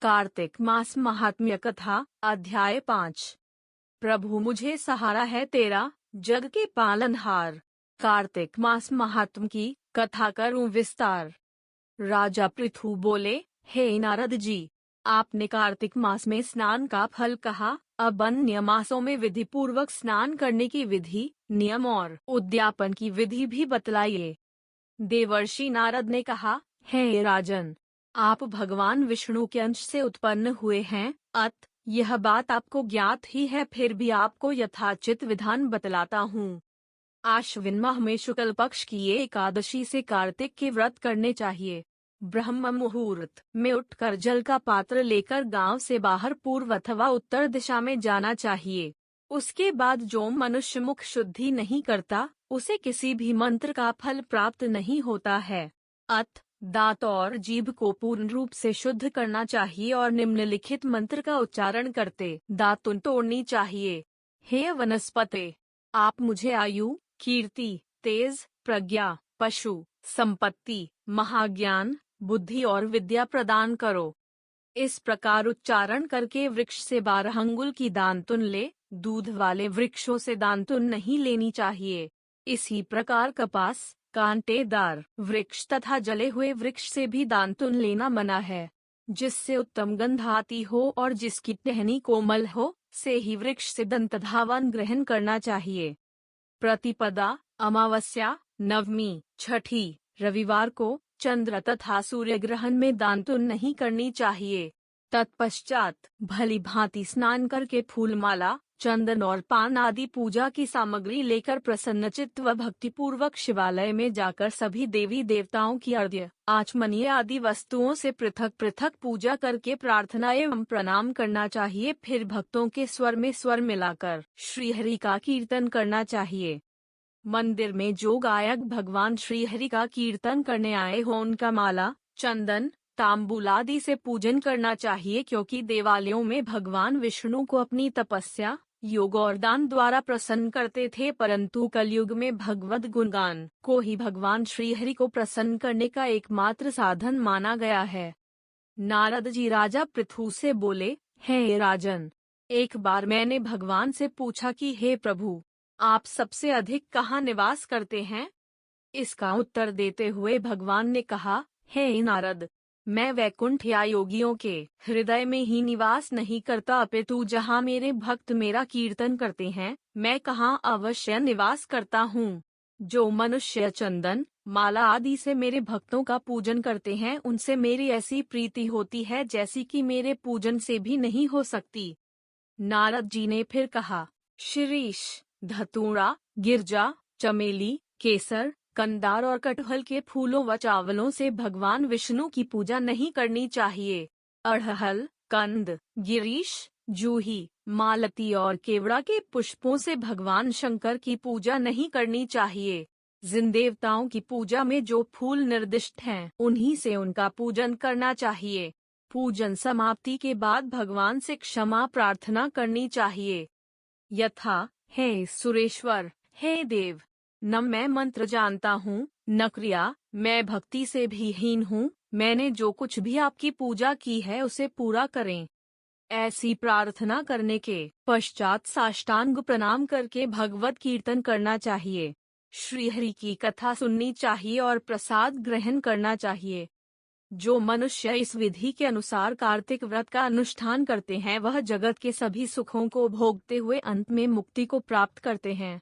कार्तिक मास महात्म्य कथा अध्याय 5। प्रभु मुझे सहारा है तेरा, जग के पालनहार। कार्तिक मास महात्म की कथा करूं विस्तार। राजा पृथु बोले, हे नारद जी, आपने कार्तिक मास में स्नान का फल कहा, अब अन्य मासों में विधि पूर्वक स्नान करने की विधि, नियम और उद्यापन की विधि भी बतलाइए। देवर्षि नारद ने कहा, हे राजन, आप भगवान विष्णु के अंश से उत्पन्न हुए हैं, यह बात आपको ज्ञात ही है, फिर भी आपको यथाचित विधान बतलाता हूँ। आश्विन माह में शुक्ल पक्ष की एकादशी से कार्तिक के व्रत करने चाहिए। ब्रह्म मुहूर्त में उठकर जल का पात्र लेकर गांव से बाहर पूर्व अथवा उत्तर दिशा में जाना चाहिए। उसके बाद जो मनुष्य मुख शुद्धि नहीं करता, उसे किसी भी मंत्र का फल प्राप्त नहीं होता है। दांत और जीभ को पूर्ण रूप से शुद्ध करना चाहिए और निम्नलिखित मंत्र का उच्चारण करते दातुन तोड़नी चाहिए। हे वनस्पते, आप मुझे आयु, कीर्ति, तेज, प्रज्ञा, पशु, संपत्ति, महाज्ञान, बुद्धि और विद्या प्रदान करो। इस प्रकार उच्चारण करके वृक्ष से 12 अंगुल की दानतुन ले। दूध वाले वृक्षों से दानतुन नहीं लेनी चाहिए। इसी प्रकार कपास, कांटेदार वृक्ष तथा जले हुए वृक्ष से भी दानतुन लेना मना है। जिससे उत्तम गंध आती हो और जिसकी टहनी कोमल हो, से ही वृक्ष से दंतधावन ग्रहण करना चाहिए। प्रतिपदा, अमावस्या, नवमी, छठी, रविवार को चंद्र तथा सूर्य ग्रहण में दानतुन नहीं करनी चाहिए। तत्पश्चात भली भांति स्नान करके फूलमाला, चंदन और पान आदि पूजा की सामग्री लेकर प्रसन्नचित्त व भक्तिपूर्वक शिवालय में जाकर सभी देवी देवताओं की अर्घ्य, आचमनीय आदि वस्तुओं से पृथक पृथक पूजा करके प्रार्थना एवं प्रणाम करना चाहिए। फिर भक्तों के स्वर में स्वर मिलाकर श्रीहरि का कीर्तन करना चाहिए। मंदिर में जो गायक भगवान श्रीहरि का कीर्तन करने आए हो, उनका माला, चंदन, तांबूल आदि से पूजन करना चाहिए, क्योंकि देवालयों में भगवान विष्णु को अपनी तपस्या, योग और दान द्वारा प्रसन्न करते थे, परंतु कलयुग में भगवद गुणगान को ही भगवान श्रीहरि को प्रसन्न करने का एकमात्र साधन माना गया है। नारद जी राजा पृथु से बोले, हे राजन, एक बार मैंने भगवान से पूछा कि हे प्रभु, आप सबसे अधिक कहाँ निवास करते हैं? इसका उत्तर देते हुए भगवान ने कहा, हे नारद, मैं वैकुंठ या योगियों के हृदय में ही निवास नहीं करता, अपितु जहाँ मेरे भक्त मेरा कीर्तन करते हैं, मैं कहाँ अवश्य निवास करता हूँ। जो मनुष्य चंदन, माला आदि से मेरे भक्तों का पूजन करते हैं, उनसे मेरी ऐसी प्रीति होती है जैसी कि मेरे पूजन से भी नहीं हो सकती। नारद जी ने फिर कहा, शिरीष, धतूरा, गिरजा, चमेली, केसर, कंदार और कटहल के फूलों व चावलों से भगवान विष्णु की पूजा नहीं करनी चाहिए। अड़हल, कंद, गिरीश, जूही, मालती और केवड़ा के पुष्पों से भगवान शंकर की पूजा नहीं करनी चाहिए। जिन देवताओं की पूजा में जो फूल निर्दिष्ट हैं, उन्हीं से उनका पूजन करना चाहिए। पूजन समाप्ति के बाद भगवान से क्षमा प्रार्थना करनी चाहिए। यथा, हे सुरेश्वर, हे देव, न मैं मंत्र जानता हूँ, न क्रिया, मैं भक्ति से भी हीन हूँ, मैंने जो कुछ भी आपकी पूजा की है उसे पूरा करें। ऐसी प्रार्थना करने के पश्चात साष्टांग प्रणाम करके भगवत कीर्तन करना चाहिए। श्रीहरि की कथा सुननी चाहिए और प्रसाद ग्रहण करना चाहिए। जो मनुष्य इस विधि के अनुसार कार्तिक व्रत का अनुष्ठान करते हैं, वह जगत के सभी सुखों को भोगते हुए अंत में मुक्ति को प्राप्त करते हैं।